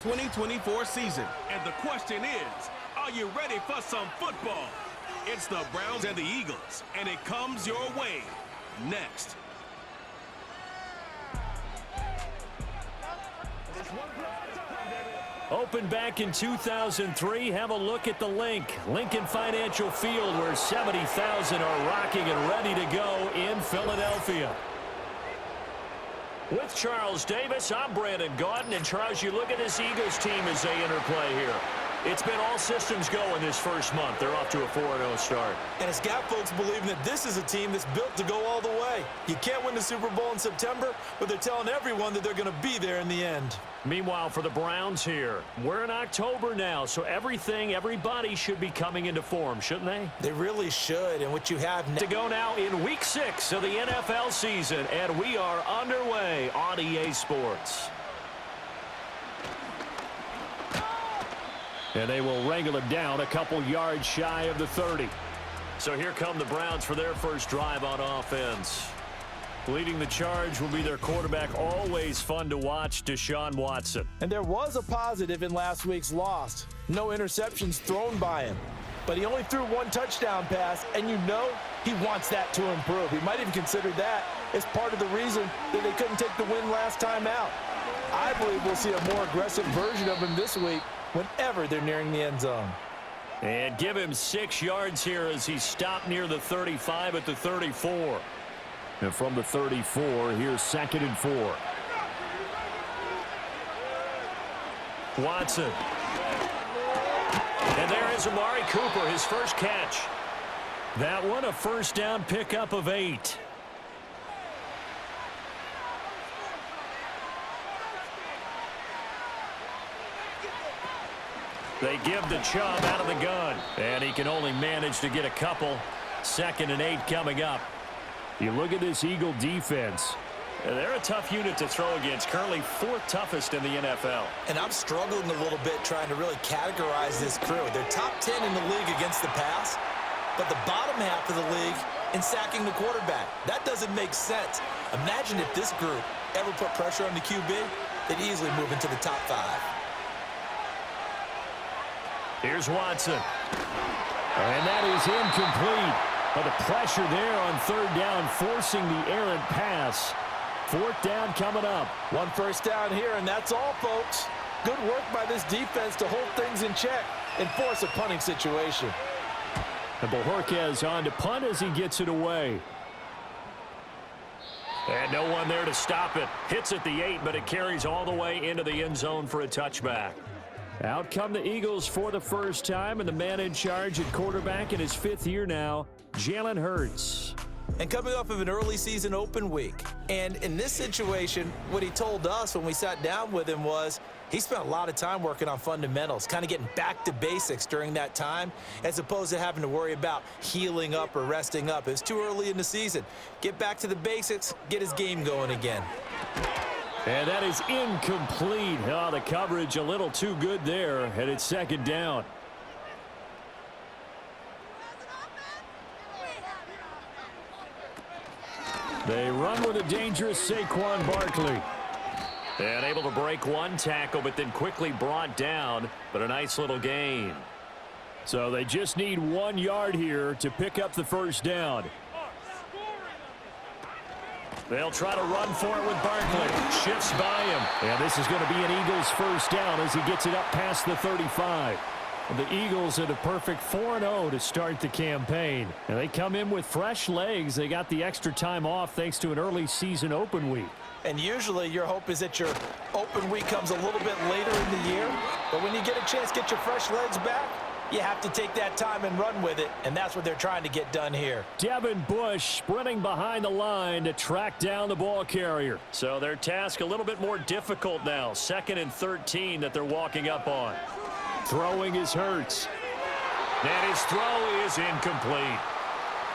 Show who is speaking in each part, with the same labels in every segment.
Speaker 1: 2024 season. And the question is, are you ready for some football? It's the Browns and the Eagles, and it comes your way next.
Speaker 2: Opened back in 2003, have a look at the Lincoln Financial Field, where 70,000 are rocking and ready to go in Philadelphia. With Charles Davis, I'm Brandon Gaudin. And Charles, you look at this Eagles team as they interplay here. It's been all systems go in this first month. They're off to a 4-0 start.
Speaker 3: And it's got folks believing that this is a team that's built to go all the way. You can't win the Super Bowl in September, but they're telling everyone that they're going to be there in the end.
Speaker 2: Meanwhile, for the Browns here, we're in October now, so everybody should be coming into form, shouldn't they?
Speaker 3: They really should, and what you have
Speaker 2: to go now in Week 6 of the NFL season, and we are underway on EA Sports. And they will wrangle him down a couple yards shy of the 30. So here come the Browns for their first drive on offense. Leading the charge will be their quarterback, always fun to watch, Deshaun Watson.
Speaker 3: And there was a positive in last week's loss. No interceptions thrown by him. But he only threw one touchdown pass, and you know he wants that to improve. He might even consider that as part of the reason that they couldn't take the win last time out. I believe we'll see a more aggressive version of him this week whenever they're nearing the end zone.
Speaker 2: And give him 6 yards here as he stopped near the 35 at the 34. And from the 34, here's 2nd and 4. Watson. And there is Amari Cooper, his first catch. That one a first down pickup of 8. They give the Chubb out of the gun, and he can only manage to get a couple. 2nd and 8 coming up. You look at this Eagle defense. They're a tough unit to throw against, currently 4th toughest in the NFL.
Speaker 3: And I'm struggling a little bit trying to really categorize this crew. They're top 10 in the league against the pass, but the bottom half of the league in sacking the quarterback. That doesn't make sense. Imagine if this group ever put pressure on the QB, they'd easily move into the top 5.
Speaker 2: Here's Watson. And that is incomplete. But the pressure there on 3rd down, forcing the errant pass. 4th down coming up.
Speaker 3: One first down here, and that's all, folks. Good work by this defense to hold things in check and force a punting situation.
Speaker 2: And Bojorquez on to punt as he gets it away. And no one there to stop it. Hits at the 8, but it carries all the way into the end zone for a touchback. Out come the Eagles for the first time, and the man in charge at quarterback in his 5th year now, Jalen Hurts.
Speaker 3: And coming off of an early season open week. And in this situation, what he told us when we sat down with him was he spent a lot of time working on fundamentals, kind of getting back to basics during that time, as opposed to having to worry about healing up or resting up. It's too early in the season. Get back to the basics, get his game going again.
Speaker 2: And that is incomplete. Oh, the coverage a little too good there, and it's 2nd down. They run with a dangerous Saquon Barkley. And able to break one tackle, but then quickly brought down, but a nice little gain. So they just need 1 yard here to pick up the first down. They'll try to run for it with Barkley. Shifts by him. And this is going to be an Eagles first down as he gets it up past the 35. The Eagles are the perfect 4-0 to start the campaign. And they come in with fresh legs. They got the extra time off thanks to an early season open week.
Speaker 3: And usually your hope is that your open week comes a little bit later in the year. But when you get a chance to get your fresh legs back, you have to take that time and run with it, and that's what they're trying to get done here.
Speaker 2: Devin Bush sprinting behind the line to track down the ball carrier. So their task a little bit more difficult now. 2nd and 13 that they're walking up on. Throwing is Hurts. And his throw is incomplete.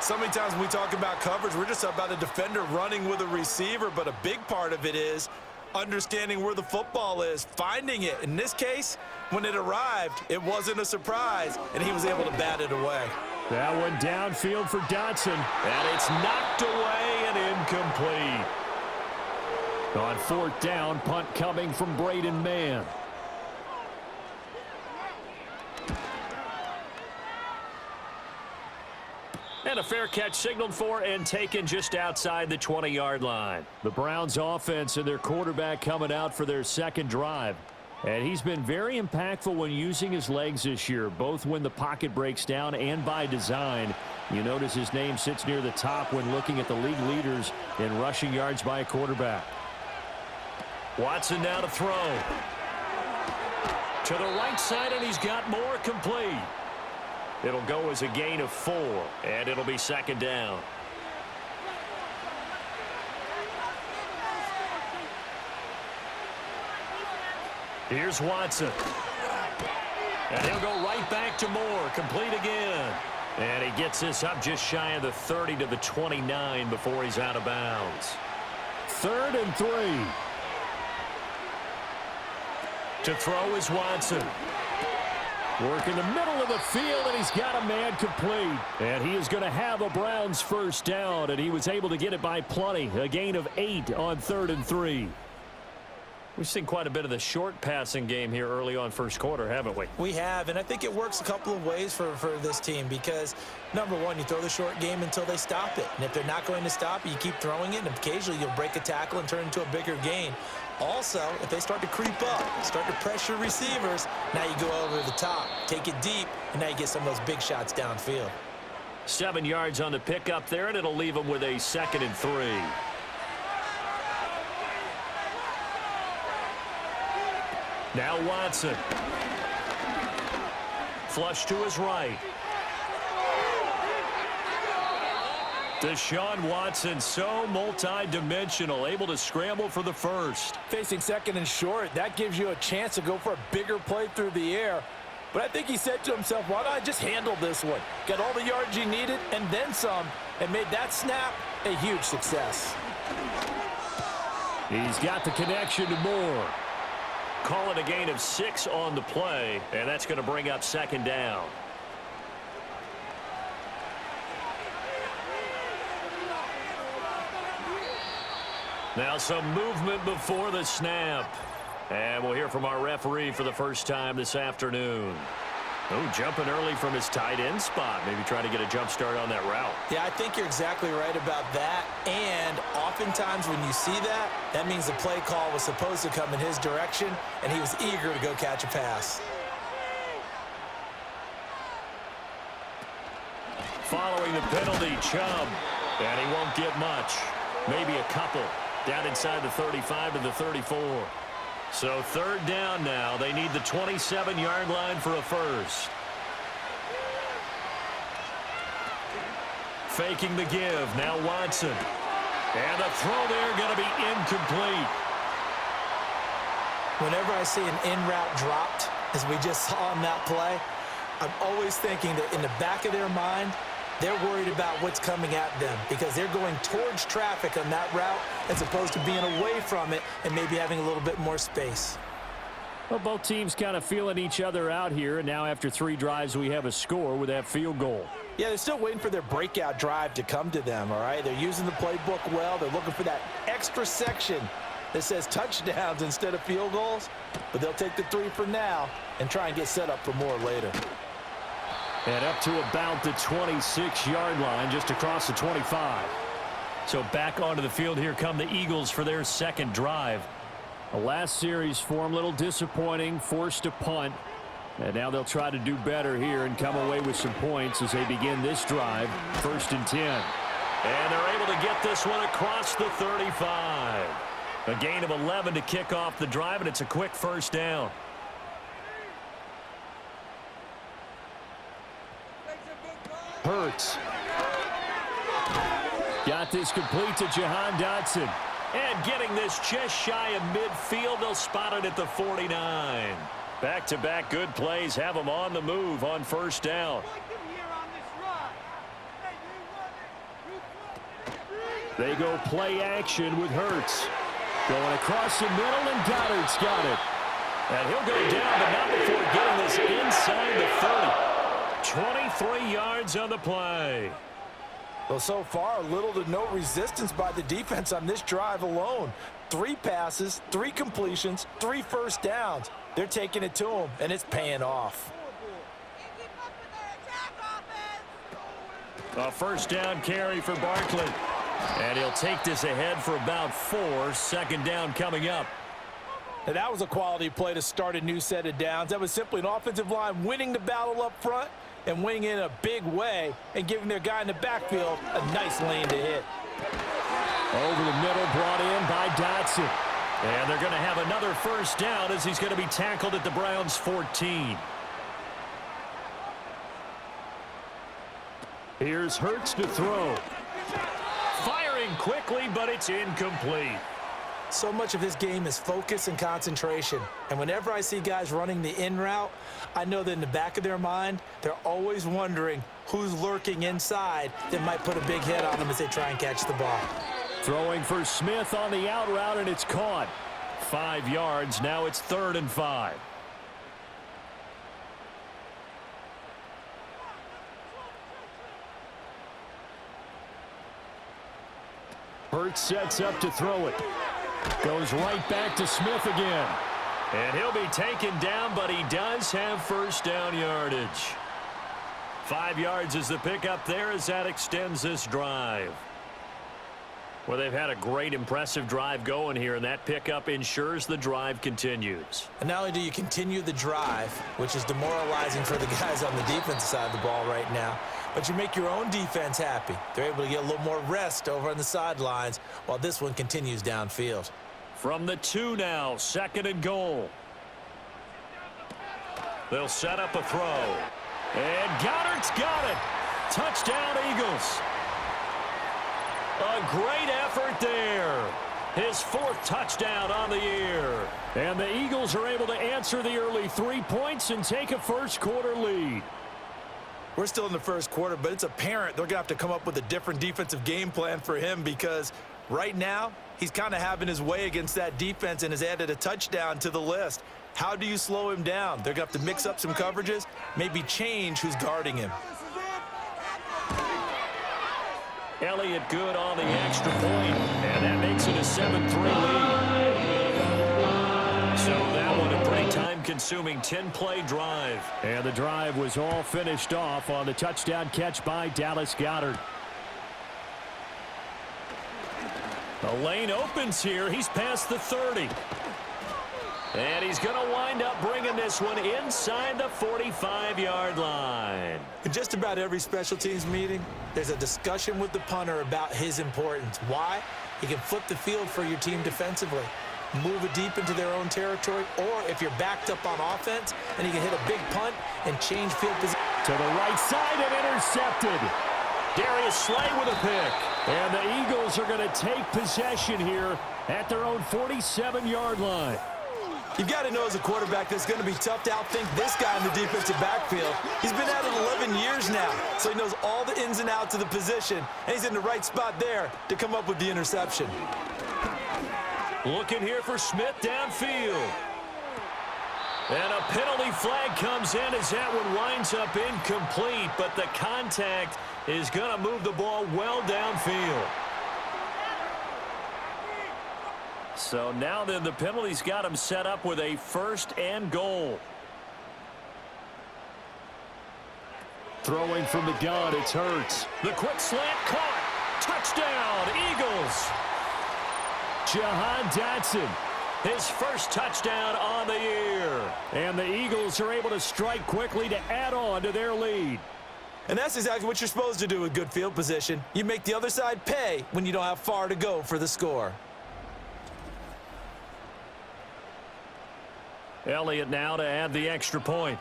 Speaker 3: So many times when we talk about coverage, we're just about a defender running with a receiver, but a big part of it is understanding where the football is, finding it. In this case, when it arrived, it wasn't a surprise, and he was able to bat it away.
Speaker 2: That one downfield for Dotson, and it's knocked away and incomplete. On 4th down, punt coming from Braden Mann. And a fair catch signaled for and taken just outside the 20-yard line. The Browns offense and their quarterback coming out for their second drive. And he's been very impactful when using his legs this year, both when the pocket breaks down and by design. You notice his name sits near the top when looking at the league leaders in rushing yards by a quarterback. Watson now to throw. To the right side, and he's got more, complete. It'll go as a gain of 4, and it'll be second down. Here's Watson. And he'll go right back to Moore, complete again. And he gets this up just shy of the 30 to the 29 before he's out of bounds. 3rd and 3. To throw is Watson. Work in the middle of the field, and he's got a man complete. And he is going to have a Browns first down, and he was able to get it by plenty. A gain of 8 on 3rd and 3. We've seen quite a bit of the short passing game here early on first quarter, haven't we?
Speaker 3: We have, and I think it works a couple of ways for this team because, number one, you throw the short game until they stop it. And if they're not going to stop it, you keep throwing it, and occasionally you'll break a tackle and turn it into a bigger gain. Also, if they start to creep up, start to pressure receivers, now you go over the top, take it deep, and now you get some of those big shots downfield.
Speaker 2: 7 yards on the pickup there, and it'll leave them with a 2nd and 3. Now Watson. Flush to his right. Deshaun Watson, so multi-dimensional, able to scramble for the first.
Speaker 3: Facing 2nd and short, that gives you a chance to go for a bigger play through the air. But I think he said to himself, why not I just handle this one? Got all the yards you needed and then some, and made that snap a huge success.
Speaker 2: He's got the connection to Moore. Call it a gain of 6 on the play, and that's going to bring up 2nd down. Now some movement before the snap. And we'll hear from our referee for the first time this afternoon. Oh, jumping early from his tight end spot. Maybe trying to get a jump start on that route.
Speaker 3: Yeah, I think you're exactly right about that. And oftentimes when you see that, that means the play call was supposed to come in his direction, and he was eager to go catch a pass.
Speaker 2: Following the penalty, Chubb. And he won't get much. Maybe a couple. Down inside the 35 to the 34. So 3rd down now. They need the 27-yard line for a first. Faking the give. Now Watson. And the throw there going to be incomplete.
Speaker 3: Whenever I see an in-route dropped, as we just saw on that play, I'm always thinking that in the back of their mind, they're worried about what's coming at them because they're going towards traffic on that route as opposed to being away from it and maybe having a little bit more space.
Speaker 2: Well, both teams kind of feeling each other out here, and now after 3 drives, we have a score with that field goal.
Speaker 3: Yeah, they're still waiting for their breakout drive to come to them, all right? They're using the playbook well. They're looking for that extra section that says touchdowns instead of field goals, but they'll take the 3 for now and try and get set up for more later.
Speaker 2: And up to about the 26-yard line, just across the 25. So back onto the field, here come the Eagles for their second drive. The last series for them, a little disappointing, forced to punt. And now they'll try to do better here and come away with some points as they begin this drive, 1st and 10. And they're able to get this one across the 35. A gain of 11 to kick off the drive, and it's a quick first down. Hurts. Got this complete to Jahan Dotson. And getting this just shy of midfield, they'll spot it at the 49. Back-to-back good plays have them on the move on 1st down. They go play action with Hurts. Going across the middle, and Goddard's got it. And he'll go down, but not before getting this inside the 30. 23 yards on the play.
Speaker 3: Well, so far, little to no resistance by the defense on this drive alone. 3 passes, 3 completions, 3 first downs. They're taking it to them, and it's paying off.
Speaker 2: A first down carry for Barkley. And he'll take this ahead for about 4. Second down coming up.
Speaker 3: And that was a quality play to start a new set of downs. That was simply an offensive line winning the battle up front and winning in a big way and giving their guy in the backfield a nice lane to hit.
Speaker 2: Over the middle, brought in by Dotson. And they're going to have another first down as he's going to be tackled at the Browns' 14. Here's Hurts to throw. Firing quickly, but it's incomplete.
Speaker 3: So much of this game is focus and concentration. And whenever I see guys running the in route, I know that in the back of their mind, they're always wondering who's lurking inside that might put a big hit on them as they try and catch the ball.
Speaker 2: Throwing for Smith on the out route, and it's caught. 5 yards. Now it's 3rd and 5. Hurts sets up to throw it. Goes right back to Smith again. And he'll be taken down, but he does have first down yardage. 5 yards is the pickup there as that extends this drive. Well, they've had a great, impressive drive going here, and that pickup ensures the drive continues.
Speaker 3: And not only do you continue the drive, which is demoralizing for the guys on the defensive side of the ball right now, but you make your own defense happy. They're able to get a little more rest over on the sidelines while this one continues downfield.
Speaker 2: From the 2 now, 2nd and goal. They'll set up a throw. And Goddard's got it. Touchdown, Eagles. A great effort there. His 4th touchdown on the year. And the Eagles are able to answer the early 3 points and take a first-quarter lead.
Speaker 3: We're still in the first quarter, but it's apparent they're going to have to come up with a different defensive game plan for him because right now he's kind of having his way against that defense and has added a touchdown to the list. How do you slow him down? They're going to have to mix up some coverages, maybe change who's guarding him.
Speaker 2: Elliott good on the extra point, and that makes it a 7-3 lead. So that one a pretty time-consuming 10-play drive. And the drive was all finished off on the touchdown catch by Dallas Goedert. The lane opens here. He's past the 30. And he's going to wind up bringing this one inside the 45-yard line.
Speaker 3: In just about every special teams meeting, there's a discussion with the punter about his importance. Why? He can flip the field for your team defensively, move it deep into their own territory, or if you're backed up on offense, and he can hit a big punt and change field position.
Speaker 2: To the right side and intercepted. Darius Slay with a pick. And the Eagles are going to take possession here at their own 47-yard line.
Speaker 3: You've got to know as a quarterback that it's going to be tough to outthink this guy in the defensive backfield. He's been at it 11 years now, so he knows all the ins and outs of the position, and he's in the right spot there to come up with the interception.
Speaker 2: Looking here for Smith downfield. And a penalty flag comes in as that one winds up incomplete, but the contact is going to move the ball well downfield. So now then the penalty's got him set up with a 1st and goal. Throwing from the gun, it's Hurts. The quick slant caught. Touchdown, Eagles. Jahan Dotson, his 1st touchdown on the year. And the Eagles are able to strike quickly to add on to their lead.
Speaker 3: And that's exactly what you're supposed to do with good field position. You make the other side pay when you don't have far to go for the score.
Speaker 2: Elliott now to add the extra point.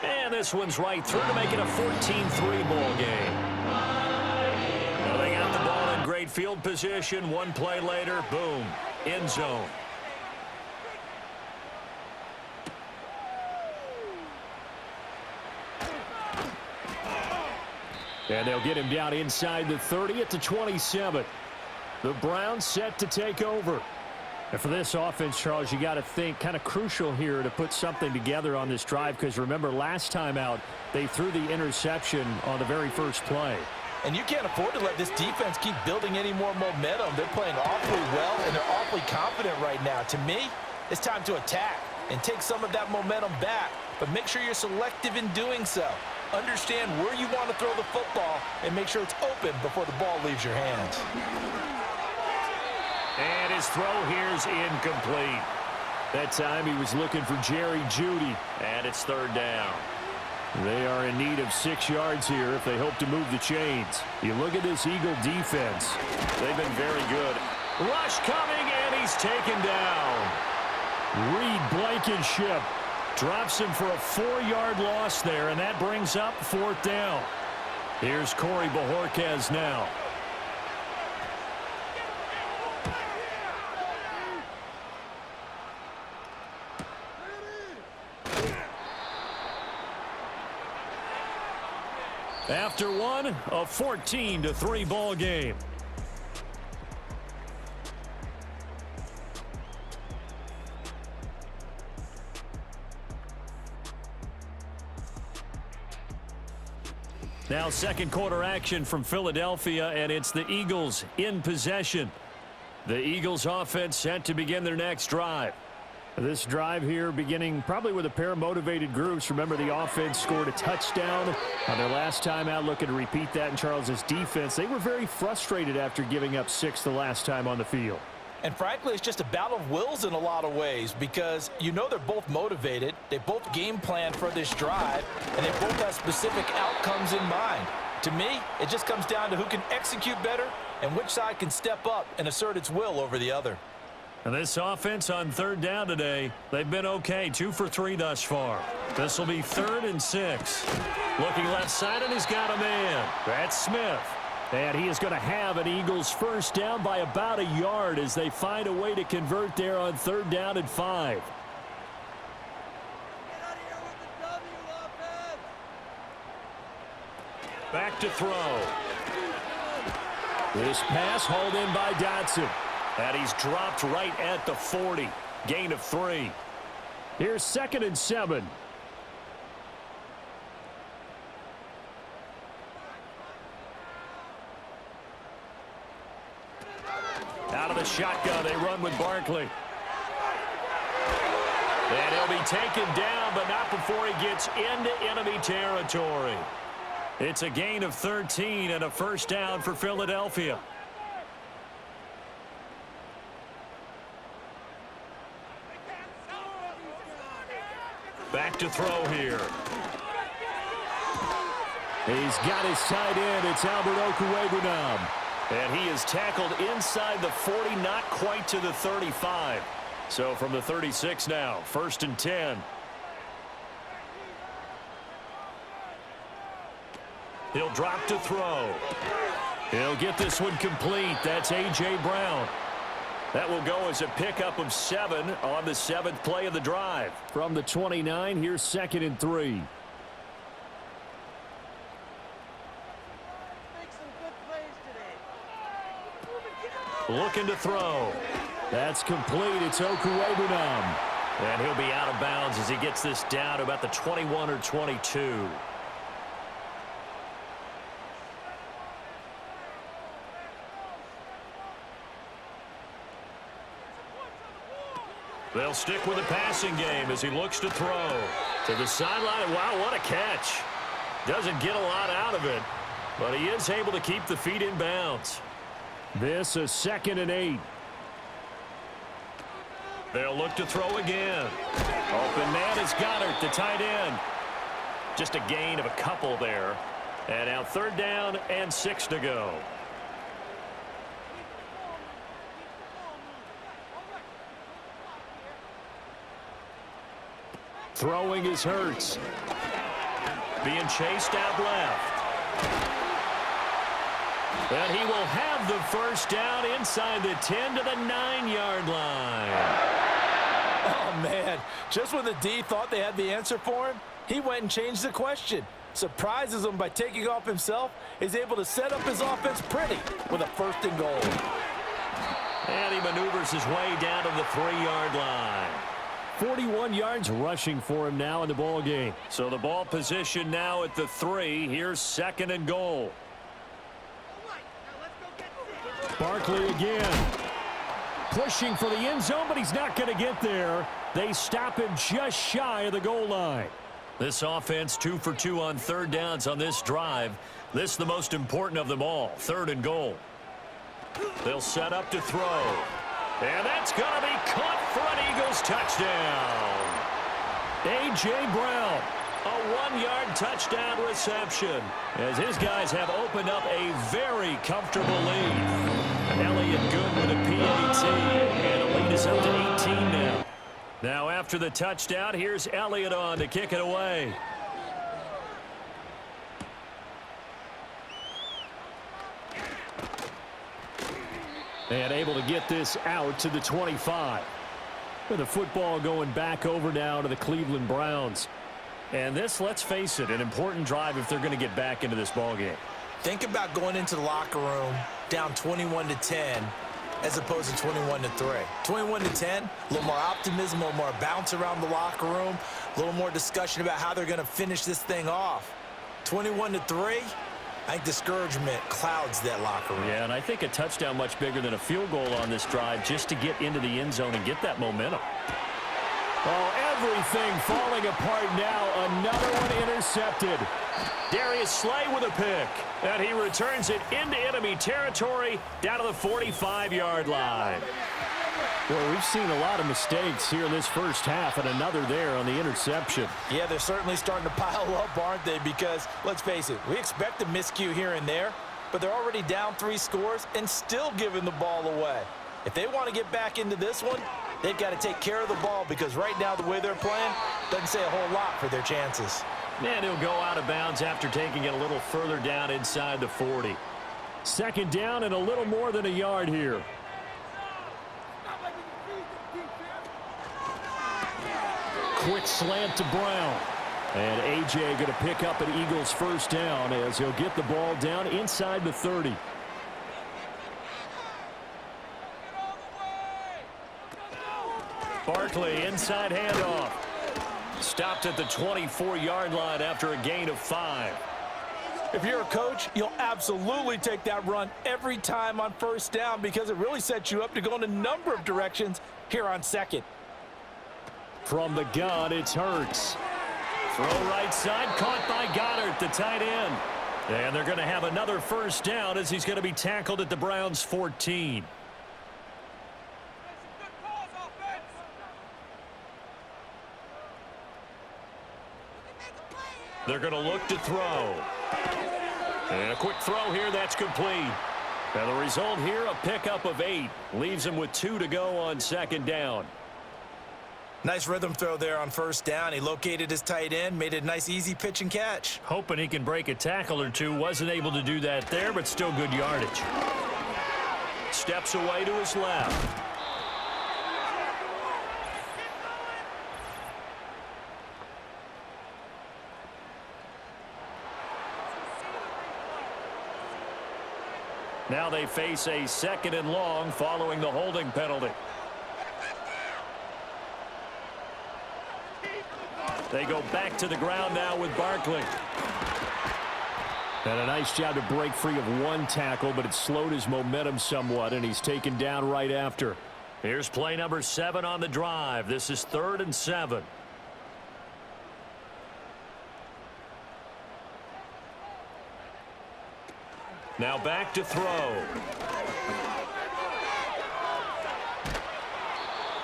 Speaker 2: And this one's right through to make it a 14-3 ball game. Now they got the ball in great field position. One play later, boom, end zone. And they'll get him down inside the 30 at the 27. The Browns set to take over. And for this offense, Charles, you got to think kind of crucial here to put something together on this drive because remember last time out they threw the interception on the very first play.
Speaker 3: And you can't afford to let this defense keep building any more momentum. They're playing awfully well and they're awfully confident right now. To me, it's time to attack. and take some of that momentum back, but make sure you're selective in doing so. Understand where you want to throw the football and make sure it's open before the ball leaves your hands.
Speaker 2: And his throw here's incomplete. That time he was looking for Jerry Jeudy, and it's third down. They are in need of 6 yards here if they hope to move the chains. You look at this Eagle defense. They've been very good. Rush coming, and he's taken down. Reed Blankenship drops him for a 4-yard loss there, and that brings up 4th down. Here's Corey Bojorquez now. After one, a 14-3 ball game. Now second quarter action from Philadelphia, and it's the Eagles in possession. The Eagles offense set to begin their next drive. This drive here beginning probably with a pair of motivated groups. Remember, the offense scored a touchdown on their last time out, looking to repeat that in Charles's defense. They were very frustrated after giving up 6 the last time on the field.
Speaker 3: And frankly, it's just a battle of wills in a lot of ways because you know they're both motivated, they both game plan for this drive, and they both have specific outcomes in mind. To me, it just comes down to who can execute better and which side can step up and assert its will over the other.
Speaker 2: And this offense on third down today, they've been okay, 2 for 3 thus far. This will be 3rd and 6. Looking left side, and he's got a man. That's Smith. And he is going to have an Eagles first down by about a yard as they find a way to convert there on 3rd down and 5. Back to throw. This pass hauled in by Dotson. And he's dropped right at the 40. Gain of 3. Here's 2nd and 7. Out of the shotgun, they run with Barkley. And he'll be taken down, but not before he gets into enemy territory. It's a gain of 13 and a first down for Philadelphia. Back to throw here. He's got his tight end. It's Albert Okwuegbunam. And he is tackled inside the 40, not quite to the 35. So from the 36 now, 1st and 10. He'll drop to throw. He'll get this one complete. That's A.J. Brown. That will go as a pickup of 7 on the 7th play of the drive. From the 29, here's 2nd and 3. Looking to throw. That's complete. It's Okwuegbunam. And he'll be out of bounds as he gets this down to about the 21 or 22. They'll stick with the passing game as he looks to throw. To the sideline. Wow, what a catch. Doesn't get a lot out of it, but he is able to keep the feet in bounds. This is 2nd and 8. They'll look to throw again. Open man is Goddard, the tight end. Just a gain of a couple there. And now 3rd down and 6 to go. Throwing is Hurts. Being chased out left. And he will have the first down inside the 10 to the 9-yard line.
Speaker 3: Oh, man. Just when the D thought they had the answer for him, he went and changed the question. Surprises him by taking off himself. Is able to set up his offense pretty with a 1st and goal.
Speaker 2: And he maneuvers his way down to the 3-yard line. 41 yards rushing for him now in the ball game. So the ball position now at the 3. Here's 2nd and goal. Barkley again. Pushing for the end zone, but he's not going to get there. They stop him just shy of the goal line. This offense 2 for 2 on third downs on this drive. This is the most important of them all, 3rd and goal. They'll set up to throw. And that's going to be caught for an Eagles touchdown. A.J. Brown, a 1-yard touchdown reception, as his guys have opened up a very comfortable lead. Elliott good with a PAT, and the lead is up to 18 now. Now after the touchdown, here's Elliott on to kick it away. And able to get this out to the 25. With the football going back over now to the Cleveland Browns. And this, let's face it, an important drive if they're going to get back into this ballgame.
Speaker 3: Think about going into the locker room down 21-10 as opposed to 21-3. 21-10, a little more optimism, a little more bounce around the locker room, a little more discussion about how they're going to finish this thing off. 21-3, I think discouragement clouds that locker room.
Speaker 2: Yeah, and I think a touchdown much bigger than a field goal on this drive just to get into the end zone and get that momentum. Oh, everything falling apart now. Another one intercepted. Darius Slay with a pick. And he returns it into enemy territory down to the 45-yard line. Well, we've seen a lot of mistakes here in this first half, and another there on the interception.
Speaker 3: Yeah, they're certainly starting to pile up, aren't they? Because, let's face it, we expect a miscue here and there, but they're already down 3 scores and still giving the ball away. If they want to get back into this one, they've got to take care of the ball, because right now the way they're playing doesn't say a whole lot for their chances.
Speaker 2: And he'll go out of bounds after taking it a little further down inside the 40. 2nd down and a little more than a yard here. Quick slant to Brown. And A.J. going to pick up an Eagles 1st down as he'll get the ball down inside the 30. Barkley, inside handoff. Stopped at the 24-yard line after a gain of 5.
Speaker 3: If you're a coach, you'll absolutely take that run every time on 1st down, because it really sets you up to go in a number of directions here on 2nd.
Speaker 2: From the gun, it's Hurts. Throw right side, caught by Goddard, the tight end. And they're going to have another 1st down as he's going to be tackled at the Browns' 14. They're going to look to throw. And a quick throw here, that's complete. And the result here, a pickup of 8. Leaves him with 2 to go on 2nd down.
Speaker 3: Nice rhythm throw there on 1st down. He located his tight end, made it a nice easy pitch and catch.
Speaker 2: Hoping he can break a tackle or two. Wasn't able to do that there, but still good yardage. Steps away to his left. Now they face a 2nd and long following the holding penalty. They go back to the ground now with Barkley. And a nice job to break free of 1 tackle, but it slowed his momentum somewhat, and he's taken down right after. Here's play number 7 on the drive. This is 3rd and 7. Now back to throw.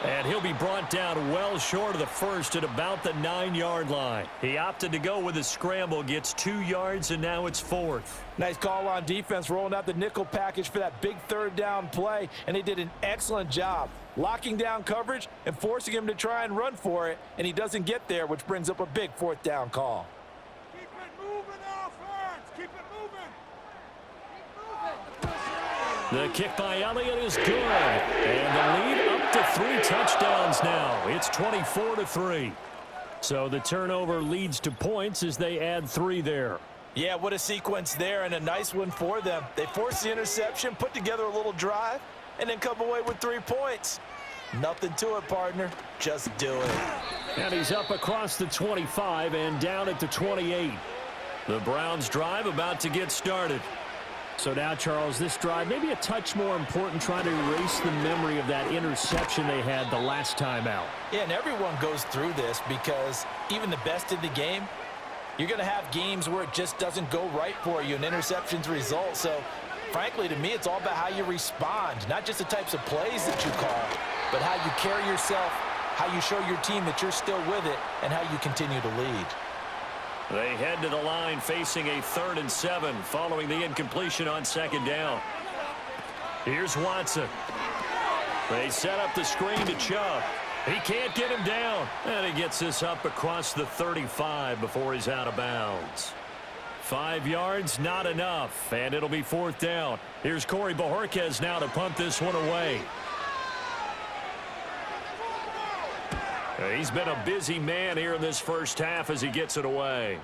Speaker 2: And he'll be brought down well short of the 1st at about the 9-yard line. He opted to go with a scramble, gets 2 yards, and now it's 4th.
Speaker 3: Nice call on defense, rolling out the nickel package for that big 3rd down play, and they did an excellent job locking down coverage and forcing him to try and run for it, and he doesn't get there, which brings up a big 4th down call.
Speaker 4: Keep it moving, offense. Keep it moving.
Speaker 2: The kick by Elliott is good. And the lead up to 3 touchdowns now. It's 24-3. So the turnover leads to points as they add 3 there.
Speaker 3: Yeah, what a sequence there, and a nice one for them. They forced the interception, put together a little drive, and then come away with 3 points. Nothing to it, partner. Just do it.
Speaker 2: And he's up across the 25 and down at the 28. The Browns drive about to get started. So now, Charles, this drive maybe a touch more important, trying to erase the memory of that interception they had the last time out.
Speaker 3: Yeah, and everyone goes through this because even the best in the game, you're going to have games where it just doesn't go right for you and interceptions result. So, frankly, to me, it's all about how you respond, not just the types of plays that you call, but how you carry yourself, how you show your team that you're still with it, and how you continue to lead.
Speaker 2: They head to the line facing a 3rd and 7 following the incompletion on 2nd down. Here's Watson. They set up the screen to Chubb. He can't get him down. And he gets this up across the 35 before he's out of bounds. 5 yards, not enough. And it'll be 4th down. Here's Corey Bojorquez now to punt this one away. He's been a busy man here in this first half as he gets it away.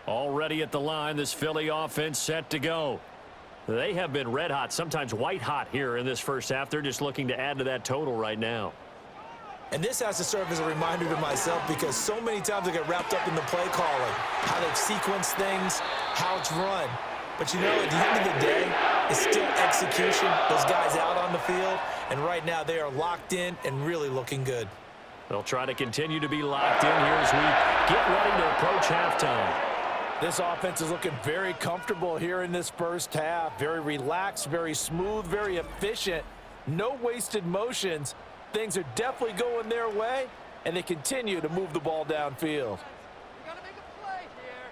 Speaker 2: Already at the line, this Philly offense set to go. They have been red hot, sometimes white hot here in this first half. They're just looking to add to that total right now.
Speaker 3: And this has to serve as a reminder to myself because so many times I get wrapped up in the play calling, how they've sequenced things, how it's run. But, you know, at the end of the day, it's still execution. Those guys out on the field, and right now they are locked in and really looking good.
Speaker 2: They'll try to continue to be locked in here as we get ready to approach halftime.
Speaker 3: This offense is looking very comfortable here in this first half. Very relaxed, very smooth, very efficient. No wasted motions. Things are definitely going their way, and they continue to move the ball downfield.
Speaker 4: Gotta make a play here.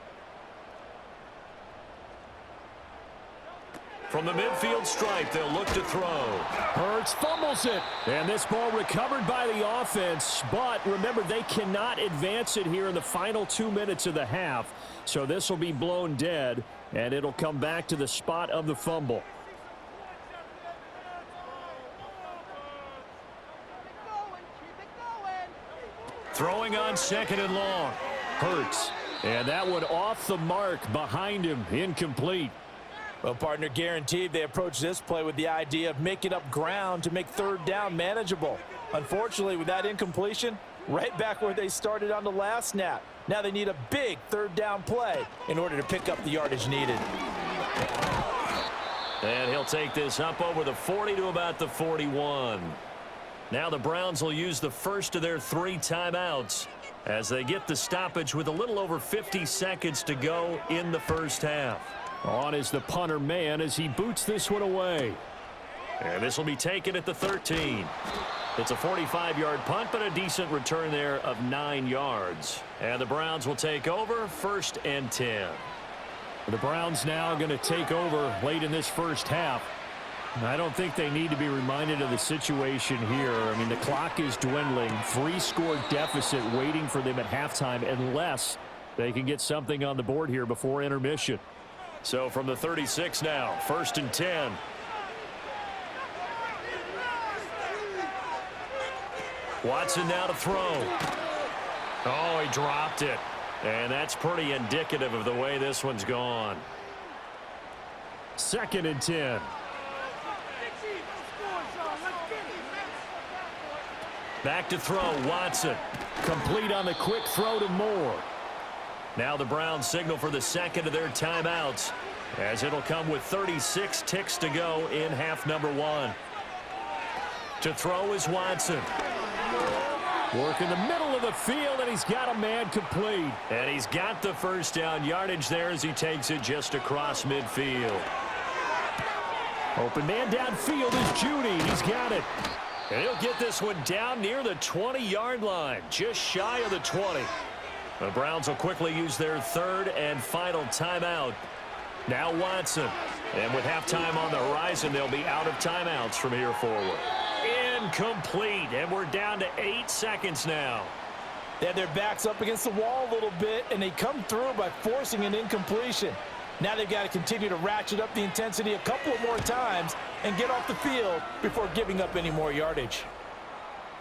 Speaker 2: From the midfield stripe, they'll look to throw. Hurts fumbles it. And this ball recovered by the offense. But remember, they cannot advance it here in the final 2 minutes of the half. So this will be blown dead, and it'll come back to the spot of the fumble. Throwing on 2nd and long. Hurts. And that one off the mark behind him. Incomplete.
Speaker 3: Well, partner, guaranteed they approach this play with the idea of making up ground to make 3rd down manageable. Unfortunately, with that incompletion, right back where they started on the last snap. Now they need a big 3rd down play in order to pick up the yardage needed.
Speaker 2: And he'll take this up over the 40 to about the 41. Now the Browns will use the first of their 3 timeouts as they get the stoppage with a little over 50 seconds to go in the first half. On is the punter man as he boots this one away. And this will be taken at the 13. It's a 45-yard punt, but a decent return there of 9 yards. And the Browns will take over 1st and 10. The Browns now going to take over late in this first half. I don't think they need to be reminded of the situation here. I mean, the clock is dwindling. 3-score deficit waiting for them at halftime unless they can get something on the board here before intermission. So from the 36 now, 1st and 10. Watson now to throw. Oh, he dropped it. And that's pretty indicative of the way this one's gone. 2nd and 10. Back to throw, Watson. Complete on the quick throw to Moore. Now the Browns signal for the 2nd of their timeouts, as it'll come with 36 ticks to go in half number 1. To throw is Watson. Work in the middle of the field, and he's got a man complete. And he's got the 1st down yardage there as he takes it just across midfield. Open man downfield is Judy. He's got it. And he'll get this one down near the 20-yard line, just shy of the 20. The Browns will quickly use their 3rd and final timeout. Now Watson. And with halftime on the horizon, they'll be out of timeouts from here forward. Incomplete. And we're down to 8 seconds now.
Speaker 3: They had their backs up against the wall a little bit, and they come through by forcing an incompletion. Now they've got to continue to ratchet up the intensity a couple of more times and get off the field before giving up any more yardage.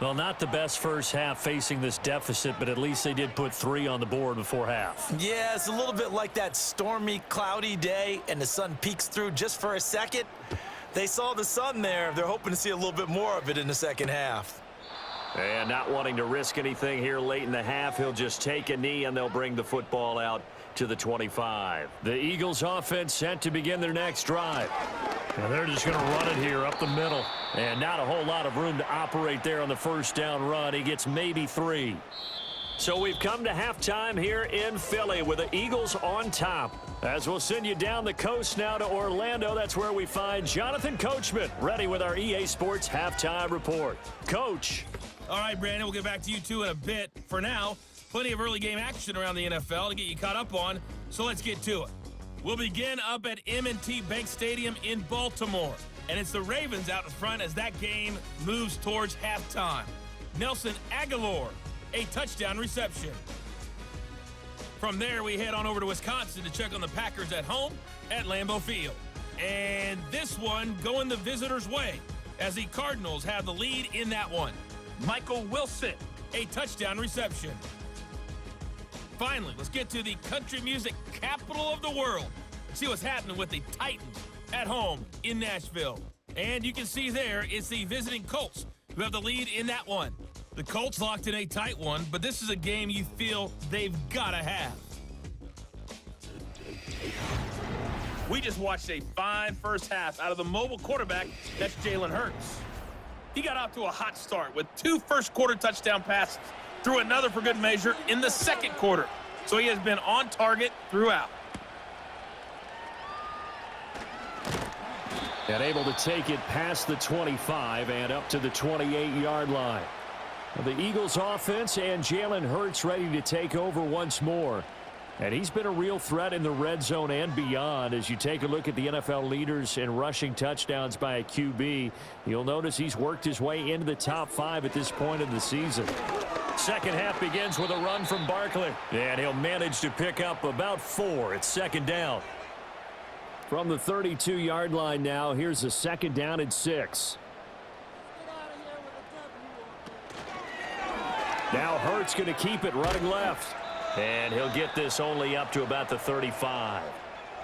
Speaker 2: Well, not the best first half facing this deficit, but at least they did put 3 on the board before half.
Speaker 3: Yeah, it's a little bit like that stormy, cloudy day, and the sun peeks through just for a second. They saw the sun there. They're hoping to see a little bit more of it in the second half.
Speaker 2: And not wanting to risk anything here late in the half, he'll just take a knee and they'll bring the football out to the 25. The Eagles offense set to begin their next drive. And they're just going to run it here up the middle. And not a whole lot of room to operate there on the first down run. He gets maybe 3. So we've come to halftime here in Philly with the Eagles on top. As we'll send you down the coast now to Orlando, that's where we find Jonathan Coachman ready with our EA Sports halftime report. Coach.
Speaker 5: All right, Brandon, we'll get back to you two in a bit. For now, plenty of early game action around the NFL to get you caught up on, so let's get to it. We'll begin up at M&T Bank Stadium in Baltimore, and it's the Ravens out in front as that game moves towards halftime. Nelson Aguilar, a touchdown reception. From there, we head on over to Wisconsin to check on the Packers at home at Lambeau Field. And this one going the visitors' way as the Cardinals have the lead in that one. Michael Wilson, a touchdown reception. Finally, let's get to the country music capital of the world. See what's happening with the Titans at home in Nashville. And you can see there, it's the visiting Colts who have the lead in that one. The Colts locked in a tight one, but this is a game you feel they've got to have. We just watched a fine first half out of the mobile quarterback, that's Jalen Hurts. He got off to a hot start with 2 first-quarter touchdown passes, threw another for good measure in the second quarter. So he has been on target throughout.
Speaker 2: And able to take it past the 25 and up to the 28-yard line. The Eagles offense and Jalen Hurts ready to take over once more. And he's been a real threat in the red zone and beyond. As you take a look at the NFL leaders in rushing touchdowns by a QB, you'll notice he's worked his way into the top 5 at this point of the season. Second half begins with a run from Barkley. And he'll manage to pick up about 4. It's second down. From the 32-yard line now, here's a second down and 6. Now Hurts going to keep it running left. And he'll get this only up to about the 35.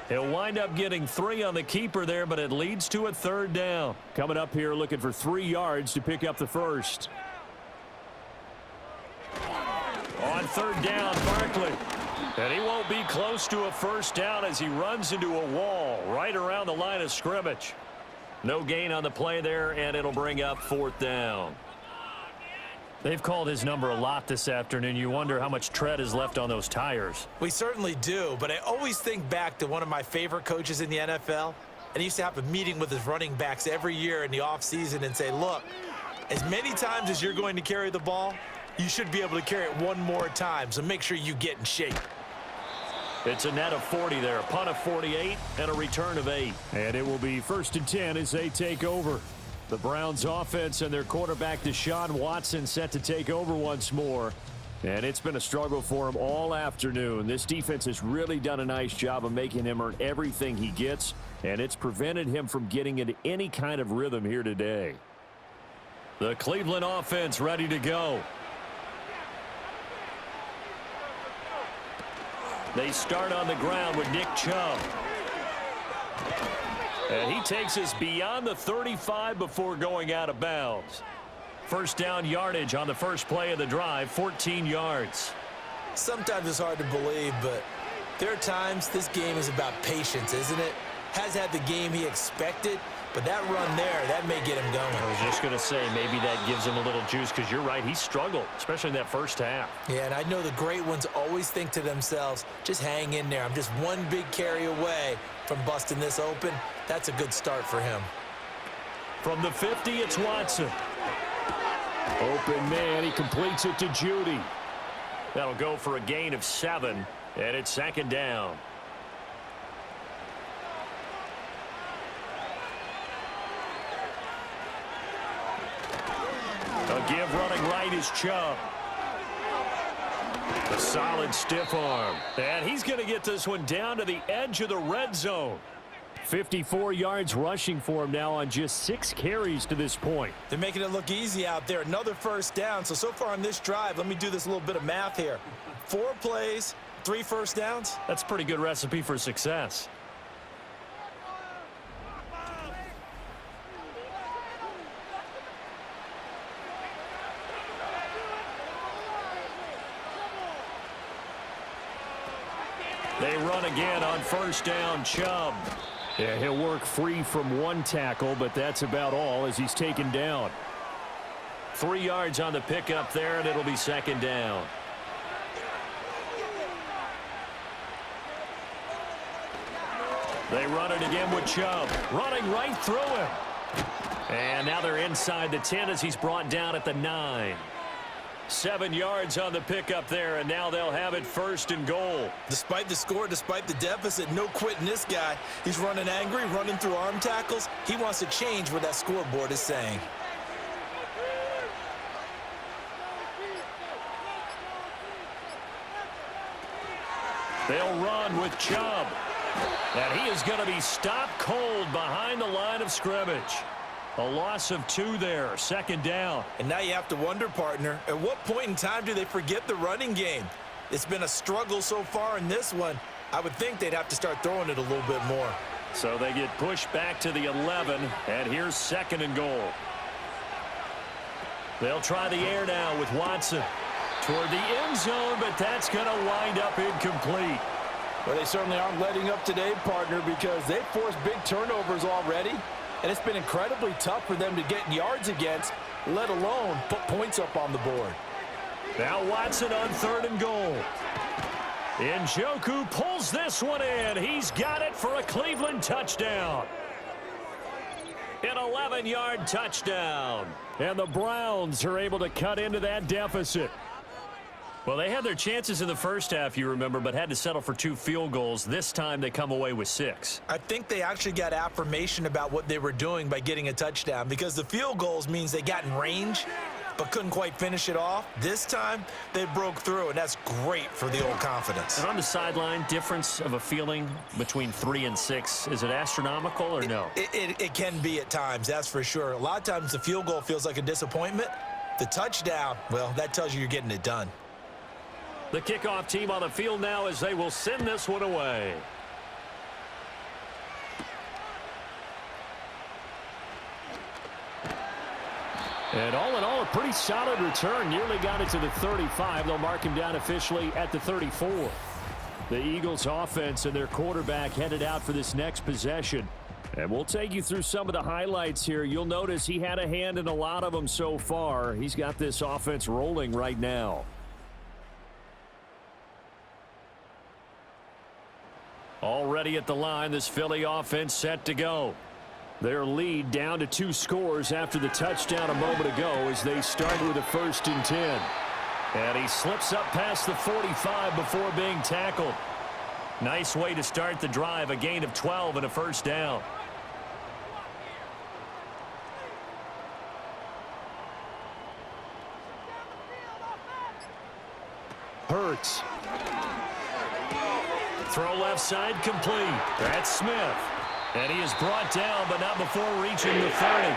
Speaker 2: He'll wind up getting 3 on the keeper there, but it leads to a third down. Coming up here looking for 3 yards to pick up the first. On third down, Barkley. And he won't be close to a first down as he runs into a wall right around the line of scrimmage. No gain on the play there, and it'll bring up 4th down. They've called his number a lot this afternoon. You wonder how much tread is left on those tires.
Speaker 3: We certainly do, but I always think back to one of my favorite coaches in the NFL. And he used to have a meeting with his running backs every year in the offseason and say, look, as many times as you're going to carry the ball, you should be able to carry it one more time, so make sure you get in shape.
Speaker 2: It's a net of 40 there, a punt of 48 and a return of 8. And it will be 1st and 10 as they take over. The Browns offense and their quarterback Deshaun Watson set to take over once more. And it's been a struggle for him all afternoon. This defense has really done a nice job of making him earn everything he gets. And it's prevented him from getting into any kind of rhythm here today. The Cleveland offense ready to go. They start on the ground with Nick Chubb. And he takes us beyond the 35 before going out of bounds. First down yardage on the first play of the drive, 14 yards.
Speaker 3: Sometimes it's hard to believe, but there are times this game is about patience, isn't it? Has had the game he expected, but that run there, that may get him going.
Speaker 2: I was just going to say, maybe that gives him a little juice, because you're right, he struggled, especially in that first half.
Speaker 3: Yeah, and I know the great ones always think to themselves, just hang in there. I'm just one big carry away from busting this open. That's a good start for him.
Speaker 2: From the 50, it's Watson. Open man, he completes it to Judy. That'll go for a gain of 7, and it's second down. A give running right is Chubb. A solid stiff arm. And he's going to get this one down to the edge of the red zone. 54 yards rushing for him now on just 6 carries to this point.
Speaker 3: They're making it look easy out there. Another first down. So far on this drive, let me do this little bit of math here. 4 plays, 3 first downs.
Speaker 2: That's a pretty good recipe for success. They run again on first down, Chubb. Yeah, he'll work free from one tackle, but that's about all as he's taken down. 3 yards on the pickup there, and it'll be second down. They run it again with Chubb, running right through him. And now they're inside the 10 as he's brought down at the 9. 7 yards on the pickup there, and now they'll have it first and goal.
Speaker 3: Despite the score, despite the deficit, no quitting this guy. He's running angry, running through arm tackles. He wants to change what that scoreboard is saying.
Speaker 2: They'll run with Chubb. And he is going to be stopped cold behind the line of scrimmage. A loss of 2 there, second down.
Speaker 3: And now you have to wonder, partner, at what point in time do they forget the running game? It's been a struggle so far in this one. I would think they'd have to start throwing it a little bit more.
Speaker 2: So they get pushed back to the 11, and here's second and goal. They'll try the air now with Watson. Toward the end zone, but that's going to wind up incomplete.
Speaker 3: Well, they certainly aren't letting up today, partner, because they've forced big turnovers already. And it's been incredibly tough for them to get yards against, let alone put points up on the board.
Speaker 2: Now Watson on third and goal. Njoku pulls this one in. He's got it for a Cleveland touchdown. An 11-yard touchdown. And the Browns are able to cut into that deficit. Well, they had their chances in the first half, you remember, but had to settle for 2 field goals. This time they come away with 6.
Speaker 3: I think they actually got affirmation about what they were doing by getting a touchdown, because the field goals means they got in range but couldn't quite finish it off. This time they broke through, and that's great for the old confidence.
Speaker 2: And on the sideline, difference of a feeling between 3 and 6, is it astronomical or no?
Speaker 3: It can be at times, that's for sure. A lot of times the field goal feels like a disappointment. The touchdown, well, that tells you you're getting it done.
Speaker 2: The kickoff team on the field now as they will send this one away. And all in all, a pretty solid return. Nearly got it to the 35. They'll mark him down officially at the 34. The Eagles offense and their quarterback headed out for this next possession. And we'll take you through some of the highlights here. You'll notice he had a hand in a lot of them so far. He's got this offense rolling right now. Already at the line, this Philly offense set to go. Their lead down to 2 scores after the touchdown a moment ago as they start with a 1st and 10. And he slips up past the 45 before being tackled. Nice way to start the drive, a gain of 12 and a 1st down. Hurts. Throw left side complete. That's Smith. And he is brought down, but not before reaching the 30.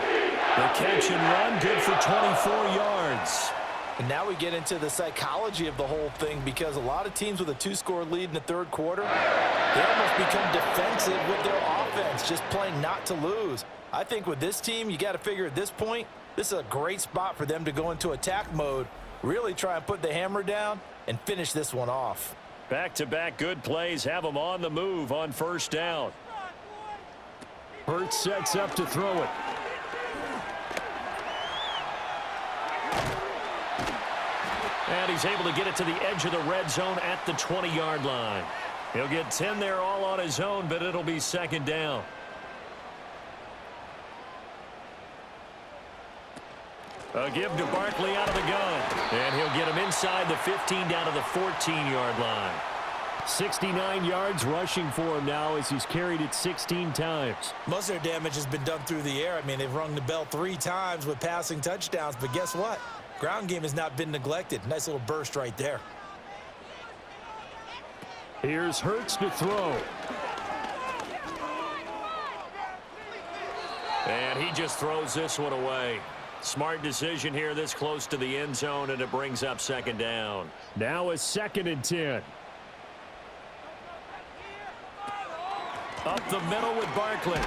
Speaker 2: The catch and run, good for 24 yards.
Speaker 3: And now we get into the psychology of the whole thing, because a lot of teams with a 2-score lead in the 3rd quarter, they almost become defensive with their offense, just playing not to lose. I think with this team, you got to figure at this point, this is a great spot for them to go into attack mode, really try and put the hammer down and finish this one off.
Speaker 2: Back-to-back good plays have them on the move on 1st down. Hurts sets up to throw it. And he's able to get it to the edge of the red zone at the 20-yard line. He'll get 10 there all on his own, but it'll be 2nd down. A give to Barkley out of the gun. And he'll get him inside the 15 down to the 14-yard line. 69 yards rushing for him now as he's carried it 16 times.
Speaker 3: Most of their damage has been done through the air. I mean, they've rung the bell 3 times with passing touchdowns, but guess what? Ground game has not been neglected. Nice little burst right there.
Speaker 2: Here's Hurts to throw. And he just throws this one away. Smart decision here this close to the end zone, and it brings up 2nd down. Now a 2nd and 10. Up the middle with Barkley.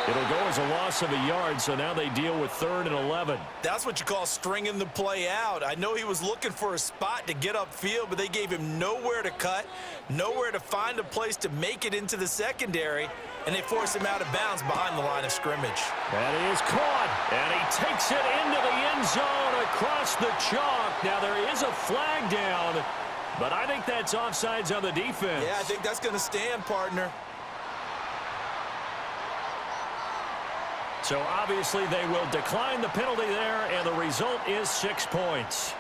Speaker 2: It'll go as a loss of a yard, so now they deal with 3rd and 11.
Speaker 3: That's what you call stringing the play out. I know he was looking for a spot to get upfield, but they gave him nowhere to cut, nowhere to find a place to make it into the secondary, and they forced him out of bounds behind the line of scrimmage.
Speaker 2: That is caught, and he takes it into the end zone across the chalk. Now there is a flag down, but I think that's offsides on the defense.
Speaker 3: Yeah, I think that's going to stand, partner.
Speaker 2: So obviously they will decline the penalty there, and the result is 6 points.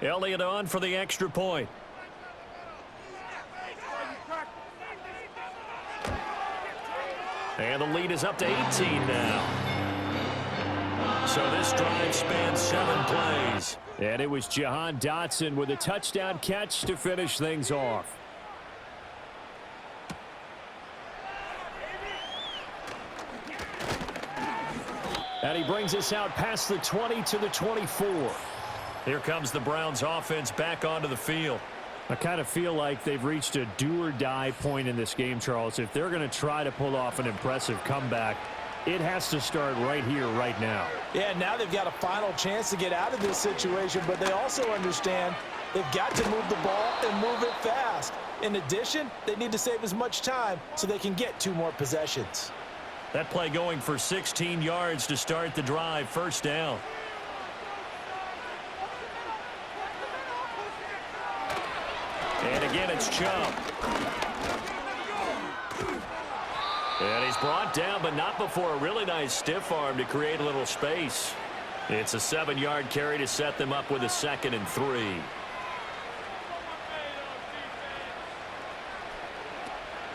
Speaker 2: Elliott on for the extra point. And the lead is up to 18 now. So this drive spans 7 plays. And it was Jahan Dotson with a touchdown catch to finish things off. And he brings us out past the 20 to the 24. Here comes the Browns offense back onto the field. I kind of feel like they've reached a do-or-die point in this game, Charles. If they're going to try to pull off an impressive comeback, it has to start right here, right now.
Speaker 3: Yeah, now they've got a final chance to get out of this situation, but they also understand they've got to move the ball and move it fast. In addition, they need to save as much time so they can get 2 more possessions.
Speaker 2: That play going for 16 yards to start the drive, 1st down. And again, it's Chubb. And he's brought down, but not before a really nice stiff arm to create a little space. It's a 7-yard carry to set them up with a 2nd and 3.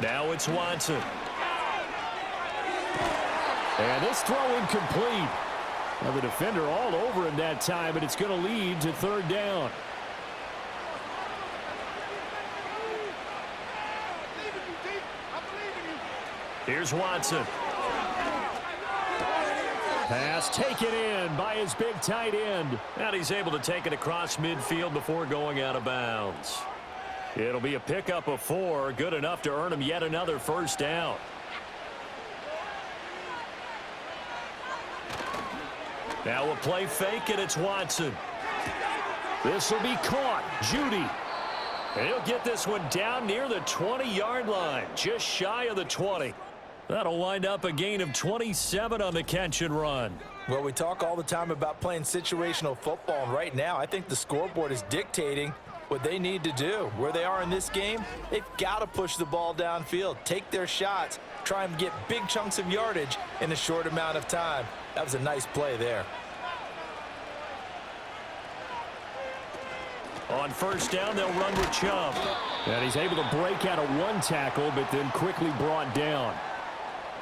Speaker 2: Now it's Watson. And this throw incomplete. Now the defender all over him that time, but it's going to lead to 3rd down. Here's Watson. Pass taken in by his big tight end. And he's able to take it across midfield before going out of bounds. It'll be a pickup of 4, good enough to earn him yet another 1st down. Now a play fake, and it's Watson. This will be caught. Judy. And he'll get this one down near the 20-yard line, just shy of the 20. That'll wind up a gain of 27 on the catch and run.
Speaker 3: Well, we talk all the time about playing situational football, and right now I think the scoreboard is dictating what they need to do. Where they are in this game, they've got to push the ball downfield, take their shots, try and get big chunks of yardage in a short amount of time. That was a nice play there.
Speaker 2: On 1st down, they'll run with Chubb. And he's able to break out of 1 tackle, but then quickly brought down.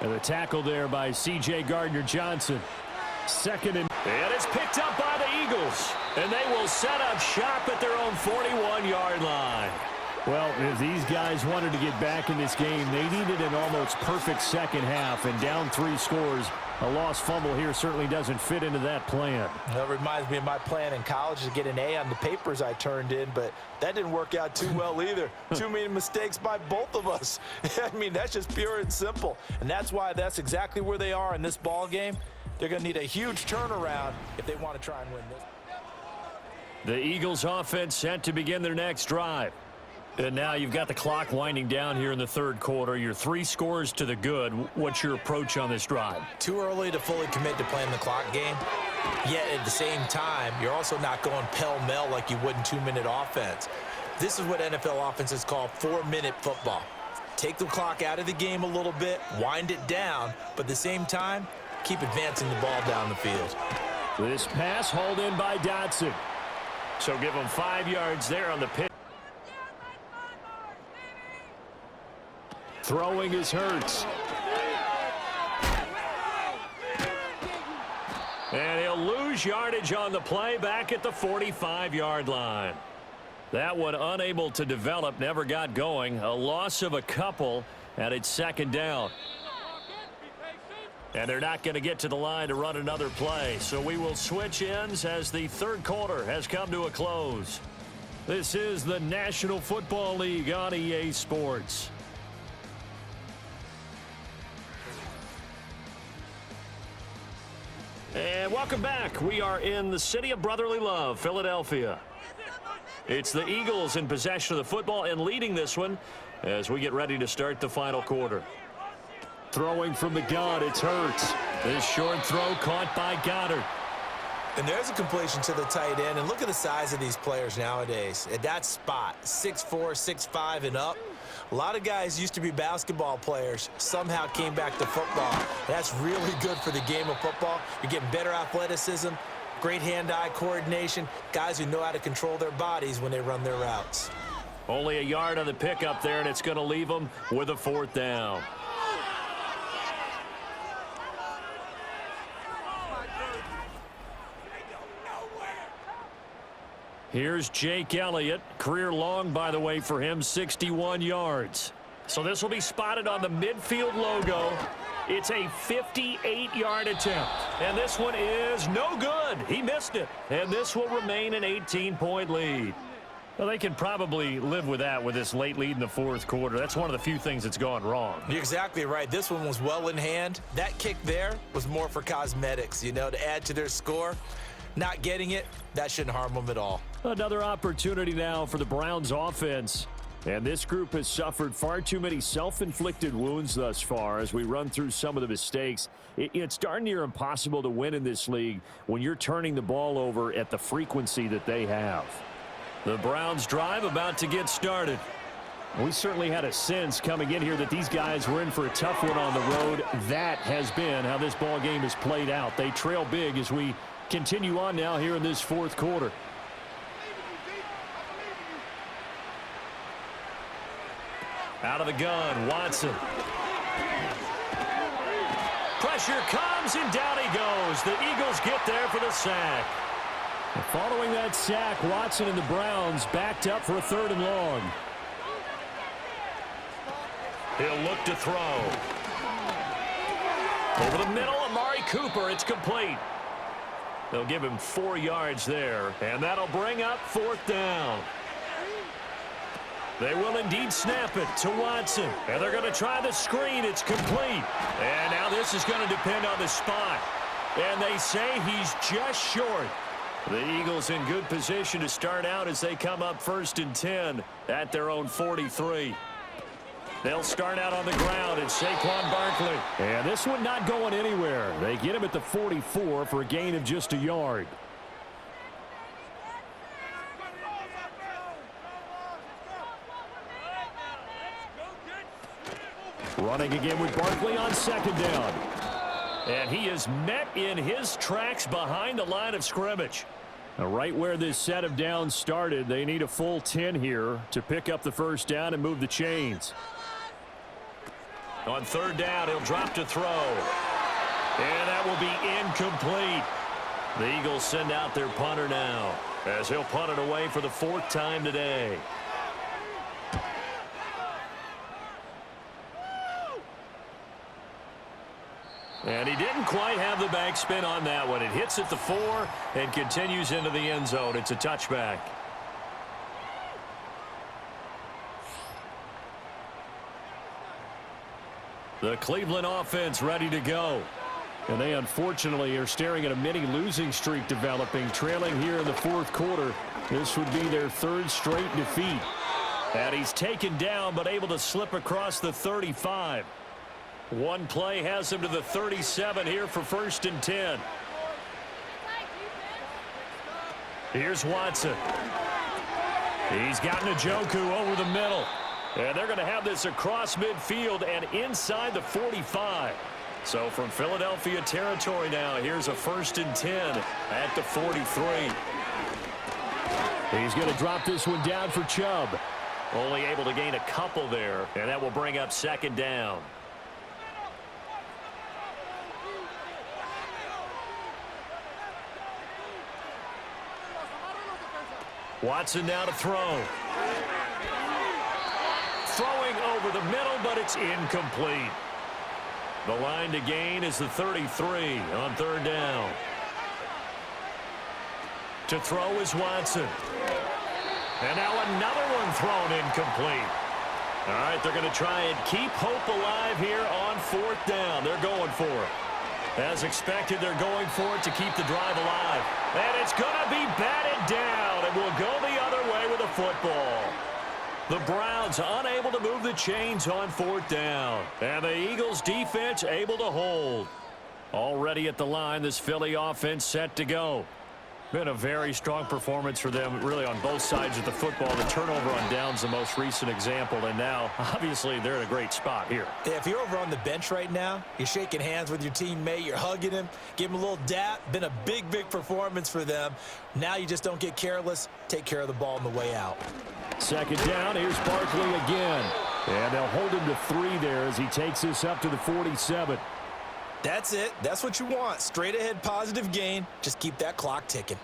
Speaker 2: And the tackle there by C.J. Gardner-Johnson. 2nd and it's picked up by the Eagles. And they will set up shop at their own 41-yard line. Well, if these guys wanted to get back in this game, they needed an almost perfect 2nd half. And down 3 scores, a lost fumble here certainly doesn't fit into that plan.
Speaker 3: That reminds me of my plan in college to get an A on the papers I turned in, but that didn't work out too well either. Too many mistakes by both of us. I mean, that's just pure and simple. And that's why that's exactly where they are in this ball game. They're going to need a huge turnaround if they want to try and win this.
Speaker 2: The Eagles offense set to begin their next drive. And now you've got the clock winding down here in the 3rd quarter. You're 3 scores to the good. What's your approach on this drive?
Speaker 3: Too early to fully commit to playing the clock game. Yet at the same time, you're also not going pell-mell like you would in 2-minute offense. This is what NFL offenses call 4-minute football. Take the clock out of the game a little bit, wind it down, but at the same time, keep advancing the ball down the field.
Speaker 2: This pass hauled in by Dotson. So give him 5 yards there on the pitch. Throwing is Hurts. And he'll lose yardage on the play back at the 45-yard line. That one unable to develop, never got going. A loss of a couple, and it's 2nd down. And they're not going to get to the line to run another play. So we will switch ends as the third quarter has come to a close. This is the National Football League on EA Sports. And welcome back. We are in the city of brotherly love, Philadelphia. It's the Eagles in possession of the football and leading this one as we get ready to start the final quarter. Throwing from the gun, it's Hurts. This short throw caught by Goddard.
Speaker 3: And there's a completion to the tight end. And look at the size of these players nowadays. At that spot, 6'4", 6'5", and up. A lot of guys used to be basketball players, somehow came back to football. That's really good for the game of football. You're getting better athleticism, great hand-eye coordination, guys who know how to control their bodies when they run their routes.
Speaker 2: Only a yard on the pickup there, and it's going to leave them with a fourth down. Here's Jake Elliott. Career long, by the way, for him, 61 yards. So this will be spotted on the midfield logo. It's a 58-yard attempt. And this one is no good. He missed it. And this will remain an 18-point lead. Well, they can probably live with that with this late lead in the fourth quarter. That's one of the few things that's gone wrong.
Speaker 3: You're exactly right. This one was well in hand. That kick there was more for cosmetics, you know, to add to their score. Not getting it, that shouldn't harm them at all.
Speaker 2: Another opportunity now for the Browns offense. And this group has suffered far too many self-inflicted wounds thus far as we run through some of the mistakes. It's darn near impossible to win in this league when you're turning the ball over at the frequency that they have. The Browns drive about to get started. We certainly had a sense coming in here that these guys were in for a tough one on the road. That has been how this ball game has played out. They trail big as we continue on now here in this fourth quarter. Out of the gun, Watson. Pressure comes, and down he goes. The Eagles get there for the sack. And following that sack, Watson and the Browns backed up for a 3rd and long. He'll look to throw. Over the middle, Amari Cooper. It's complete. They'll give him 4 yards there, and that'll bring up 4th down. They will indeed snap it to Watson, and they're going to try the screen. It's complete. And now this is going to depend on the spot. And they say he's just short. The Eagles in good position to start out as they come up 1st and 10 at their own 43. They'll start out on the ground, and Saquon Barkley. And this one not going anywhere. They get him at the 44 for a gain of just a yard. Running again with Barkley on 2nd down. And he is met in his tracks behind the line of scrimmage. Now, right where this set of downs started, they need a full 10 here to pick up the 1st down and move the chains. On 3rd down, he'll drop to throw. And that will be incomplete. The Eagles send out their punter now as he'll punt it away for the 4th time today. And he didn't quite have the backspin on that one. It hits at the 4 and continues into the end zone. It's a touchback. The Cleveland offense ready to go. And they unfortunately are staring at a mini losing streak developing, trailing here in the 4th quarter. This would be their 3rd straight defeat. And he's taken down but able to slip across the 35. One play has him to the 37 here for 1st and 10. Here's Watson. He's got Njoku over the middle. And they're going to have this across midfield and inside the 45. So from Philadelphia territory now, here's a 1st and 10 at the 43. He's going to drop this one down for Chubb. Only able to gain a couple there, and that will bring up 2nd down. Watson now to throw. Throwing over the middle, but it's incomplete. The line to gain is the 33 on third down. To throw is Watson. And now another one thrown incomplete. All right, they're going to try and keep hope alive here on fourth down. They're going for it. As expected, they're going for it to keep the drive alive. And it's going to be batted down, and will go the other way with a football. The Browns unable to move the chains on fourth down. And the Eagles defense able to hold. Already at the line, this Philly offense set to go. Been a very strong performance for them, really, on both sides of the football. The turnover on downs, the most recent example, and now, obviously, they're in a great spot here.
Speaker 3: Yeah, if you're over on the bench right now, you're shaking hands with your teammate, you're hugging him, give him a little dap. Been a big, big performance for them. Now you just don't get careless. Take care of the ball on the way out.
Speaker 2: Second down, here's Barkley again. And they'll hold him to 3 there as he takes this up to the 47.
Speaker 3: That's it. That's what you want. Straight ahead positive gain. Just keep that clock ticking.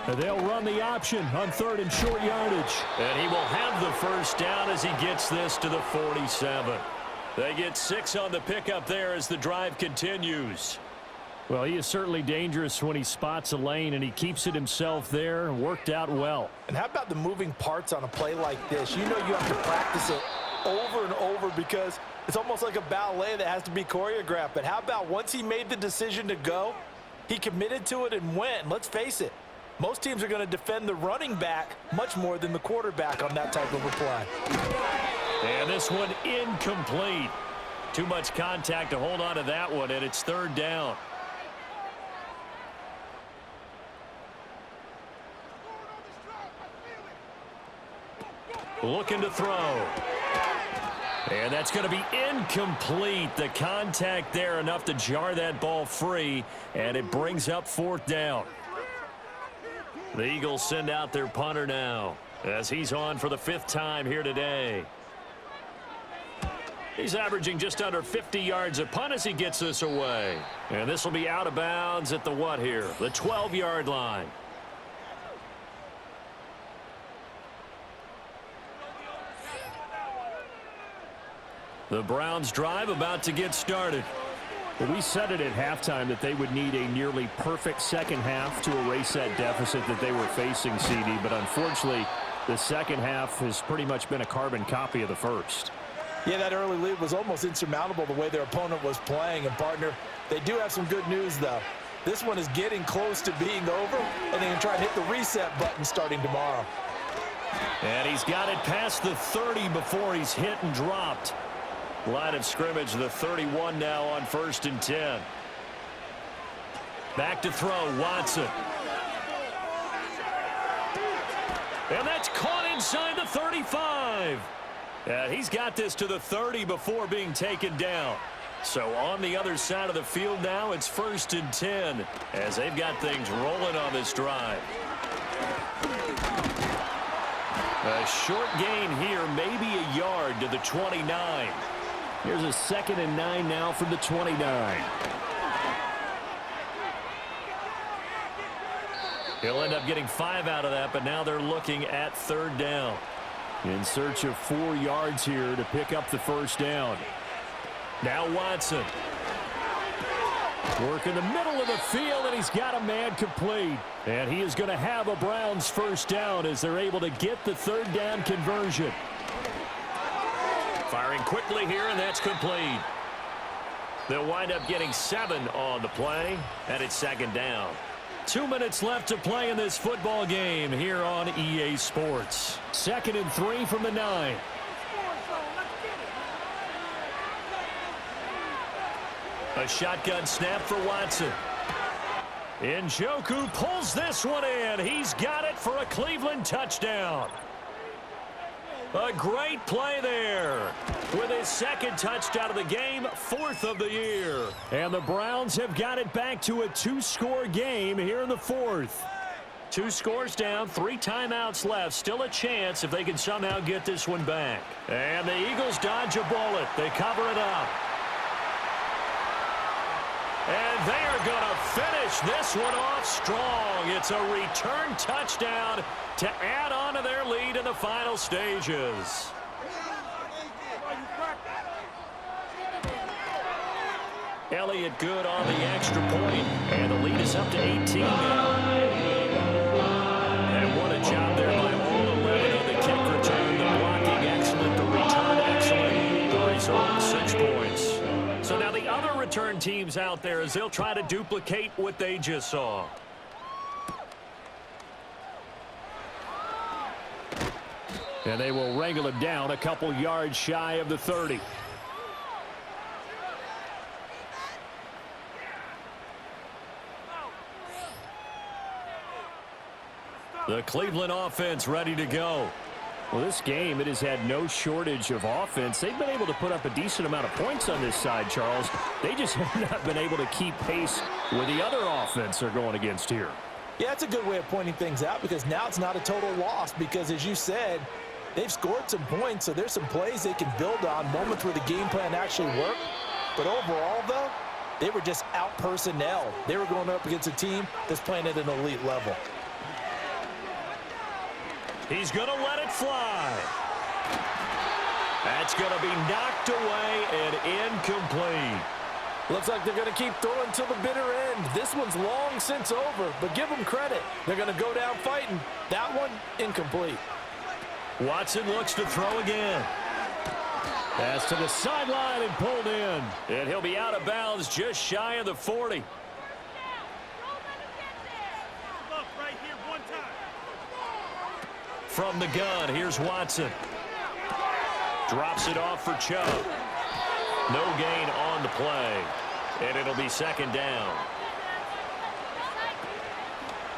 Speaker 2: And they'll run the option on third and short yardage. And he will have the first down as he gets this to the 47. They get 6 on the pickup there as the drive continues. Well, he is certainly dangerous when he spots a lane, and he keeps it himself there. Worked out well.
Speaker 3: And how about the moving parts on a play like this? You know you have to practice it over and over because it's almost like a ballet that has to be choreographed. But how about once he made the decision to go, he committed to it and went. And let's face it, most teams are going to defend the running back much more than the quarterback on that type of a play.
Speaker 2: And this one incomplete. Too much contact to hold on to that one, and it's third down. Looking to throw. And that's going to be incomplete. The contact there enough to jar that ball free, and it brings up fourth down. The Eagles send out their punter now as he's on for the 5th time here today. He's averaging just under 50 yards a punt as he gets this away. And this will be out of bounds at the what here? The 12-yard line. The Browns drive about to get started. Well, we said it at halftime that they would need a nearly perfect second half to erase that deficit that they were facing, CD. But unfortunately, the second half has pretty much been a carbon copy of the first.
Speaker 3: Yeah, that early lead was almost insurmountable the way their opponent was playing. And, partner, they do have some good news, though. This one is getting close to being over, and they can try and hit the reset button starting tomorrow.
Speaker 2: And he's got it past the 30 before he's hit and dropped. Line of scrimmage, the 31 now on 1st and 10. Back to throw, Watson. And that's caught inside the 35. He's got this to the 30 before being taken down. So on the other side of the field now, it's 1st and 10 as they've got things rolling on this drive. A short gain here, maybe a yard to the 29. Here's a 2nd and 9 now from the 29. He'll end up getting 5 out of that, but now they're looking at 3rd down. In search of 4 yards here to pick up the first down. Now Watson. Work in the middle of the field, and he's got a man complete. And he is going to have a Browns first down as they're able to get the 3rd down conversion. Firing quickly here, and that's complete. They'll wind up getting 7 on the play, and it's 2nd down. 2 minutes left to play in this football game here on EA Sports. 2nd and 3 from the 9. A shotgun snap for Watson. Njoku pulls this one in. He's got it for a Cleveland touchdown. A great play there with his 2nd touchdown of the game, 4th of the year. And the Browns have got it back to a 2-score game here in the 4th. 2 scores down, 3 timeouts left. Still a chance if they can somehow get this one back. And the Eagles dodge a bullet. They cover it up. And they are going to finish this one off strong. It's a return touchdown to add on to their lead in the final stages. Elliott good on the extra point, and the lead is up to 18 now. And what a job there by all 11 on the kick return. The blocking excellent, the return excellent. The result, 6 points. So now the other return teams out there as they'll try to duplicate what they just saw. And they will wrangle it down a couple yards shy of the 30. The Cleveland offense ready to go. Well, this game, it has had no shortage of offense. They've been able to put up a decent amount of points on this side, Charles. They just have not been able to keep pace with the other offense they're going against here.
Speaker 3: Yeah, it's a good way of pointing things out because now it's not a total loss because, as you said, they've scored some points, so there's some plays they can build on, moments where the game plan actually worked. But overall, though, they were just out-personnel. They were going up against a team that's playing at an elite level.
Speaker 2: He's going to let it fly. That's going to be knocked away and incomplete.
Speaker 3: Looks like they're going to keep throwing till the bitter end. This one's long since over, but give them credit. They're going to go down fighting. That one, incomplete.
Speaker 2: Watson looks to throw again. Pass to the sideline and pulled in. And he'll be out of bounds just shy of the 40. From the gun, here's Watson. Drops it off for Chubb. No gain on the play. And it'll be second down.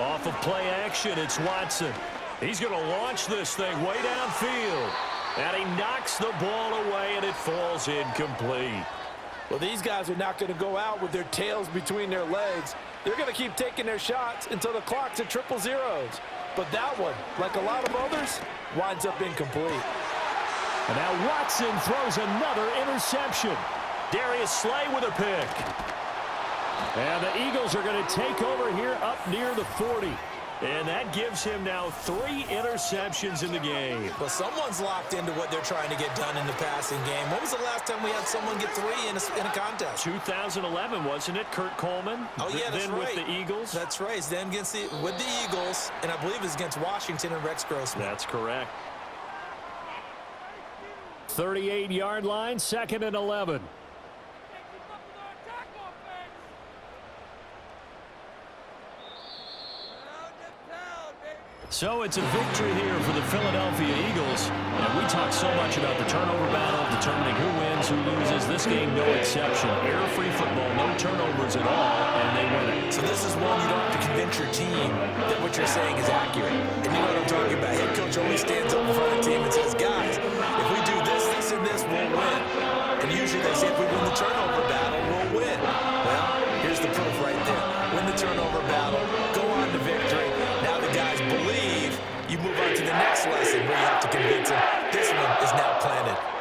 Speaker 2: Off of play action, it's Watson. He's going to launch this thing way downfield. And he knocks the ball away, and it falls incomplete.
Speaker 3: Well, these guys are not going to go out with their tails between their legs. They're going to keep taking their shots until the clock's at triple zeros. But that one, like a lot of others, winds up incomplete.
Speaker 2: And now Watson throws another interception. Darius Slay with a pick. And the Eagles are going to take over here up near the 40. And that gives him now 3 interceptions in the game.
Speaker 3: Well, someone's locked into what they're trying to get done in the passing game. When was the last time we had someone get 3 in a contest?
Speaker 2: 2011, wasn't it? Kurt Coleman.
Speaker 3: Oh, yeah, that's
Speaker 2: then
Speaker 3: right.
Speaker 2: with the Eagles.
Speaker 3: That's right. Then with the Eagles, and I believe it was against Washington and Rex Grossman.
Speaker 2: That's correct. 38-yard line, 2nd and 11. So it's a victory here for the Philadelphia Eagles. And we talk so much about the turnover battle, determining who wins, who loses. This game, no exception. Error-free football, no turnovers at all, and they win it.
Speaker 3: So this is one you don't have to convince your team that what you're saying is accurate. And you know what I'm talking about. Head coach always stands up in front of the team and says, guys, if we do this, this, and this, we'll win. And usually they say if we win the turnover battle, we'll win. Well, here's the proof right there. Win the turnover battle, go on to victory. Now the guys believe. You move on to the next lesson where you have to convince them this one is now planted.